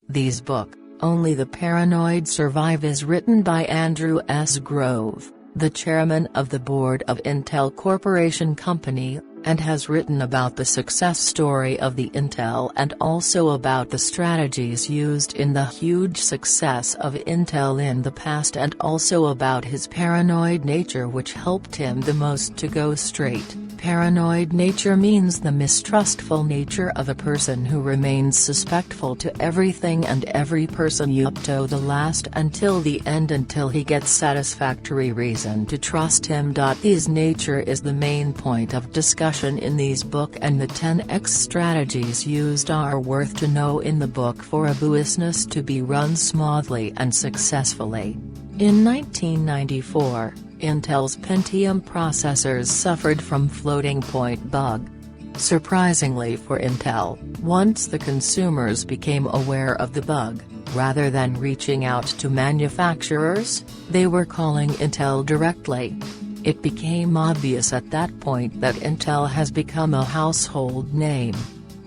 These book, Only the Paranoid Survive, is written by Andrew S. Grove, the chairman of the board of Intel Corporation Company, and has written about the success story of the Intel and also about the strategies used in the huge success of Intel in the past, and also about his paranoid nature, which helped him the most to go straight. Paranoid nature means the mistrustful nature of a person who remains suspectful to everything and every person up to the last until the end, until he gets satisfactory reason to trust him. This nature is the main point of discussion in these book, and the 10x strategies used are worth to know in the book for a business to be run smoothly and successfully. In 1994, Intel's Pentium processors suffered from floating point bug. Surprisingly for Intel, once the consumers became aware of the bug, rather than reaching out to manufacturers, they were calling Intel directly. It became obvious at that point that Intel has become a household name.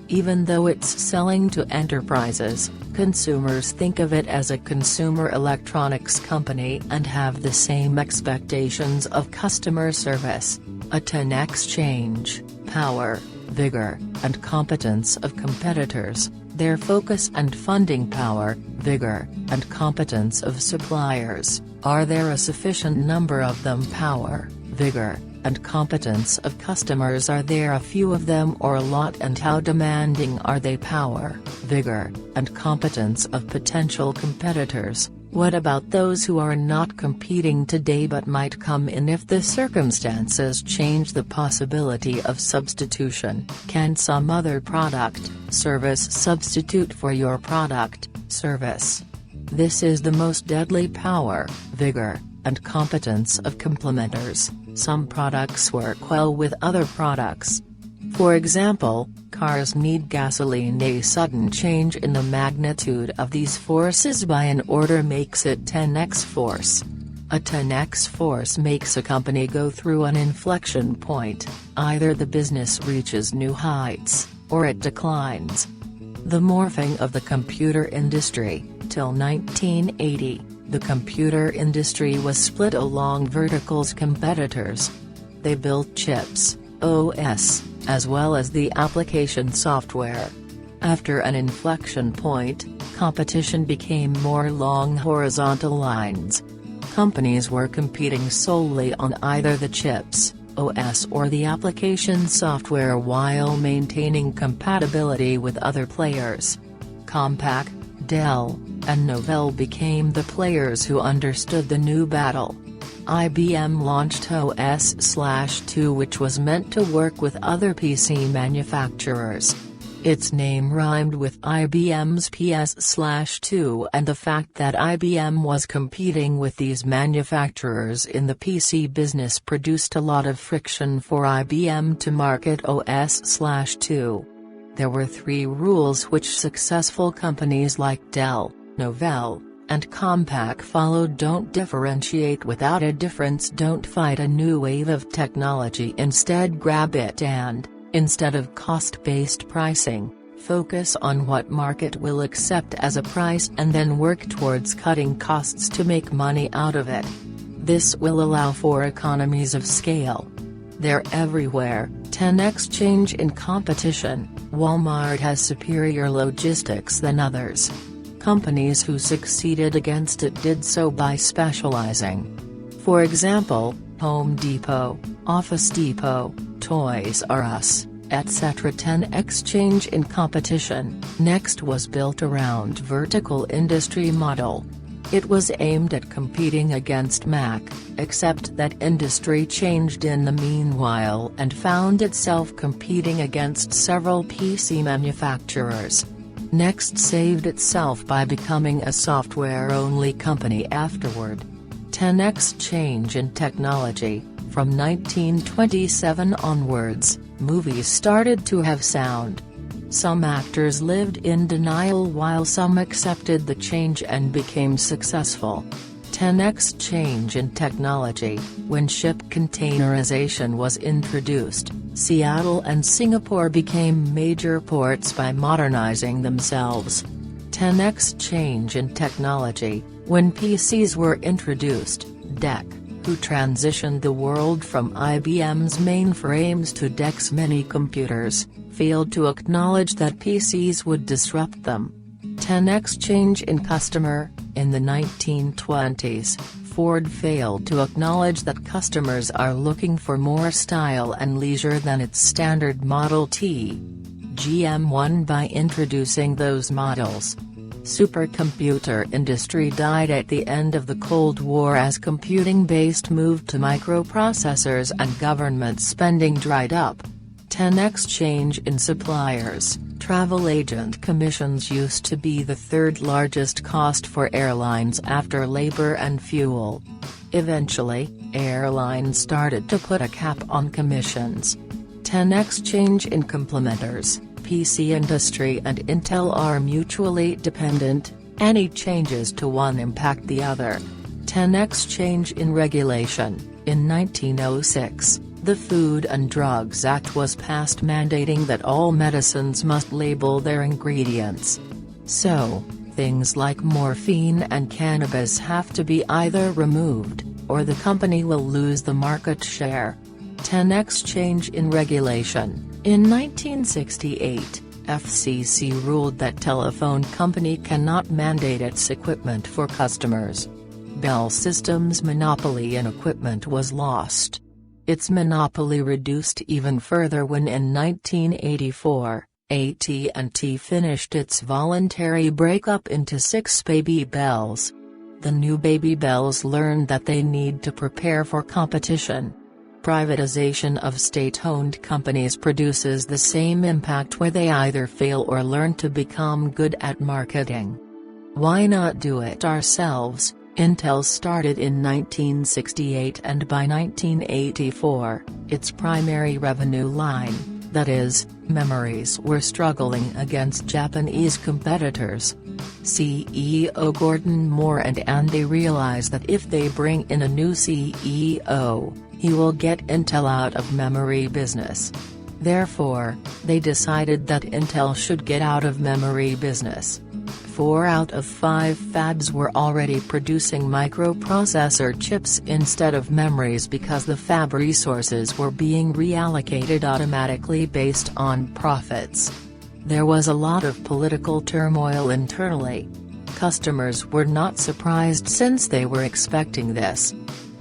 Even though it's selling to enterprises, consumers think of it as a consumer electronics company and have the same expectations of customer service, a 10x change, power, vigor, and competence of competitors, their focus and funding power, vigor, and competence of suppliers. Are there a sufficient number of them? Power, vigor, and competence of customers, are there a few of them or a lot? And how demanding are they? Power, vigor, and competence of potential competitors. What about those who are not competing today but might come in if the circumstances change? The possibility of substitution. Can some other product, service substitute for your product, service? This is the most deadly. Power, vigor, and competence of complementers. Some products work well with other products. For example, cars need gasoline. A sudden change in the magnitude of these forces by an order makes it 10x force. A 10x force makes a company go through an inflection point. Either the business reaches new heights, or it declines. The morphing of the computer industry. Till 1980, the computer industry was split along verticals. Competitors. They built chips, OS, as well as the application software. After an inflection point, competition became more along horizontal lines. Companies were competing solely on either the chips, OS, or the application software while maintaining compatibility with other players. Compaq, Dell, and Novell became the players who understood the new battle. IBM launched OS/2, which was meant to work with other PC manufacturers. Its name rhymed with IBM's PS/2, and the fact that IBM was competing with these manufacturers in the PC business produced a lot of friction for IBM to market OS/2. There were 3 rules which successful companies like Dell, Novell, and Compaq followed. Don't differentiate without a difference. Don't fight a new wave of technology. Instead grab it and, instead of cost-based pricing, focus on what market will accept as a price and then work towards cutting costs to make money out of it. This will allow for economies of scale. They're everywhere. 10x change in competition. Walmart has superior logistics than others. Companies who succeeded against it did so by specializing. For example, Home Depot, Office Depot, Toys R Us, etc. 10x change in competition. Next was built around vertical industry model. It was aimed at competing against Mac, except that industry changed in the meanwhile and found itself competing against several PC manufacturers. Next saved itself by becoming a software-only company afterward. 10x change in technology. From 1927 onwards, movies started to have sound. Some actors lived in denial while some accepted the change and became successful. 10x change in technology. When ship containerization was introduced, Seattle and Singapore became major ports by modernizing themselves. 10x change in technology. When PCs were introduced, DEC, who transitioned the world from IBM's mainframes to DEC's mini-computers, failed to acknowledge that PCs would disrupt them. 10x change in customer. In the 1920s, Ford failed to acknowledge that customers are looking for more style and leisure than its standard Model T. GM won by introducing those models. Supercomputer industry died at the end of the Cold War as computing-based moved to microprocessors and government spending dried up. 10x change in suppliers. Travel agent commissions used to be the third largest cost for airlines after labor and fuel. Eventually, airlines started to put a cap on commissions. 10x change in complementers. PC industry and Intel are mutually dependent, any changes to one impact the other. 10x change in regulation. In 1906, the Food and Drugs Act was passed mandating that all medicines must label their ingredients. So, things like morphine and cannabis have to be either removed, or the company will lose the market share. 10x change in regulation. In 1968, FCC ruled that telephone company cannot mandate its equipment for customers. Bell Systems' monopoly in equipment was lost. Its monopoly reduced even further when in 1984, AT&T finished its voluntary breakup into 6 Baby Bells. The new Baby Bells learned that they need to prepare for competition. Privatization of state-owned companies produces the same impact where they either fail or learn to become good at marketing. Why not do it ourselves? Intel started in 1968 and by 1984, its primary revenue line, that is, memories, were struggling against Japanese competitors. CEO Gordon Moore and Andy realized that if they bring in a new CEO, he will get Intel out of memory business. Therefore, they decided that Intel should get out of memory business. 4 out of 5 fabs were already producing microprocessor chips instead of memories because the fab resources were being reallocated automatically based on profits. There was a lot of political turmoil internally. Customers were not surprised since they were expecting this.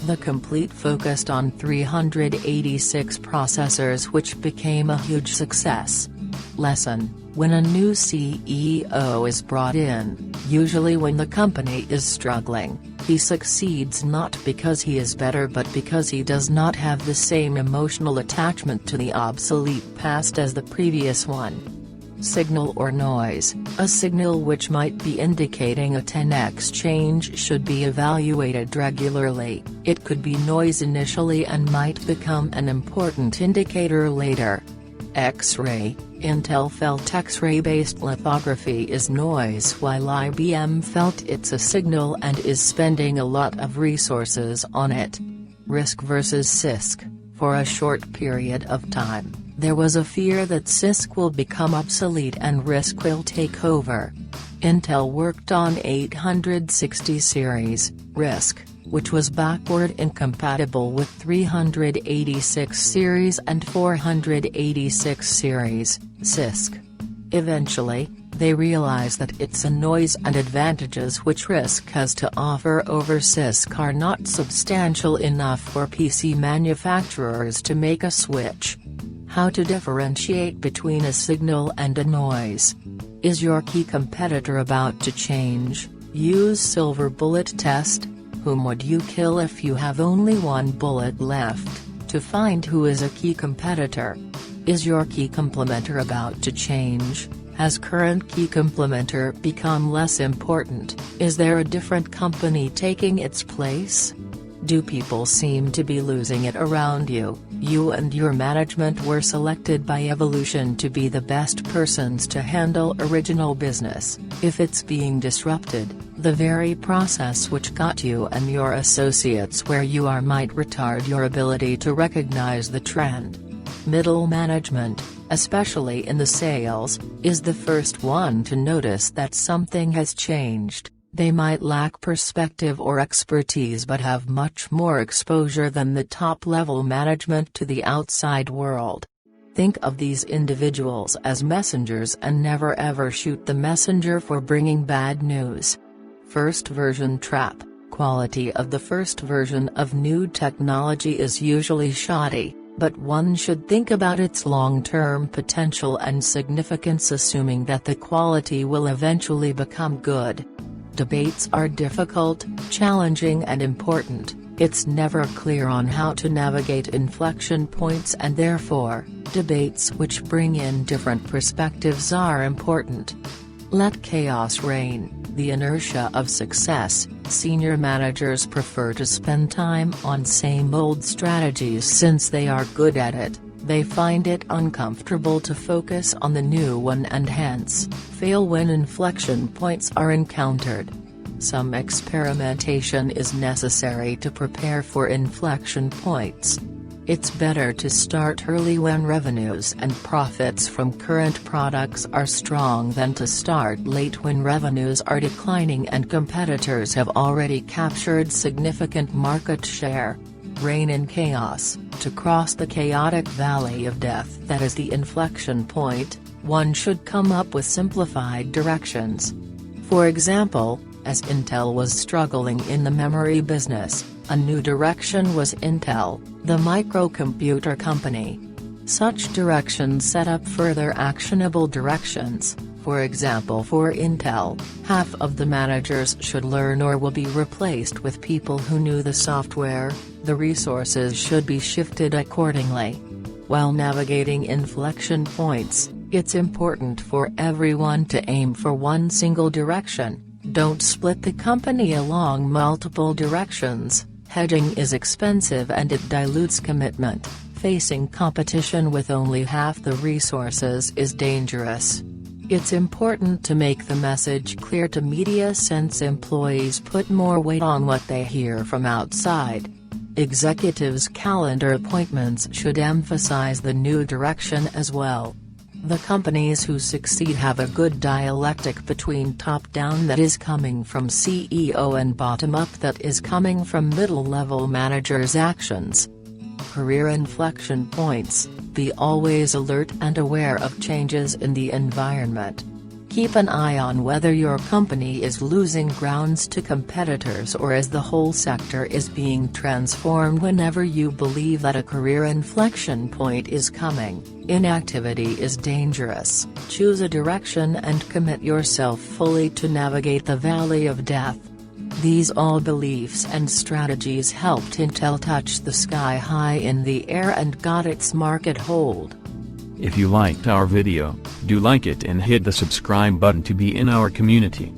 The Complete focused on 386 processors, which became a huge success. Lesson: when a new CEO is brought in, usually when the company is struggling, he succeeds not because he is better but because he does not have the same emotional attachment to the obsolete past as the previous one. Signal or noise. A signal which might be indicating a 10x change should be evaluated regularly. It could be noise initially and might become an important indicator later. X-ray. Intel felt X-ray-based lithography is noise while IBM felt it's a signal and is spending a lot of resources on it. RISC versus CISC. For a short period of time, there was a fear that CISC will become obsolete and RISC will take over. Intel worked on 860 series, RISC, which was backward incompatible with 386 series and 486 series, CISC. Eventually, they realize that it's a noise and advantages which RISC has to offer over CISC are not substantial enough for PC manufacturers to make a switch. How to differentiate between a signal and a noise. Is your key competitor about to change? Use silver bullet test. Whom would you kill if you have only one bullet left? To find who is a key competitor. Is your key complementer about to change? Has current key complementer become less important? Is there a different company taking its place? Do people seem to be losing it around you? You and your management were selected by evolution to be the best persons to handle original business. If it's being disrupted, the very process which got you and your associates where you are might retard your ability to recognize the trend. Middle management, especially in the sales, is the first one to notice that something has changed. They might lack perspective or expertise but have much more exposure than the top-level management to the outside world. Think of these individuals as messengers and never ever shoot the messenger for bringing bad news. First version trap. Quality of the first version of new technology is usually shoddy, but one should think about its long-term potential and significance, assuming that the quality will eventually become good. Debates are difficult, challenging and important. It's never clear on how to navigate inflection points, and therefore, debates which bring in different perspectives are important. Let chaos reign. The inertia of success. Senior managers prefer to spend time on same-old strategies since they are good at it. They find it uncomfortable to focus on the new one and hence, fail when inflection points are encountered. Some experimentation is necessary to prepare for inflection points. It's better to start early when revenues and profits from current products are strong than to start late when revenues are declining and competitors have already captured significant market share. Reign in chaos. To cross the chaotic valley of death that is the inflection point, one should come up with simplified directions. For example, as Intel was struggling in the memory business, a new direction was Intel, the microcomputer company. Such directions set up further actionable directions. For example, for Intel, half of the managers should learn or will be replaced with people who knew the software. The resources should be shifted accordingly. While navigating inflection points, it's important for everyone to aim for one single direction. Don't split the company along multiple directions. Hedging is expensive and it dilutes commitment. Facing competition with only half the resources is dangerous. It's important to make the message clear to media since employees put more weight on what they hear from outside. Executives' calendar appointments should emphasize the new direction as well. The companies who succeed have a good dialectic between top-down, that is coming from CEO, and bottom-up, that is coming from middle-level managers' actions. Career inflection points. Be always alert and aware of changes in the environment. Keep an eye on whether your company is losing grounds to competitors or as the whole sector is being transformed. Whenever you believe that a career inflection point is coming, inactivity is dangerous. Choose a direction and commit yourself fully to navigate the valley of death. These all beliefs and strategies helped Intel touch the sky high in the air and got its market hold. If you liked our video, do like it and hit the subscribe button to be in our community.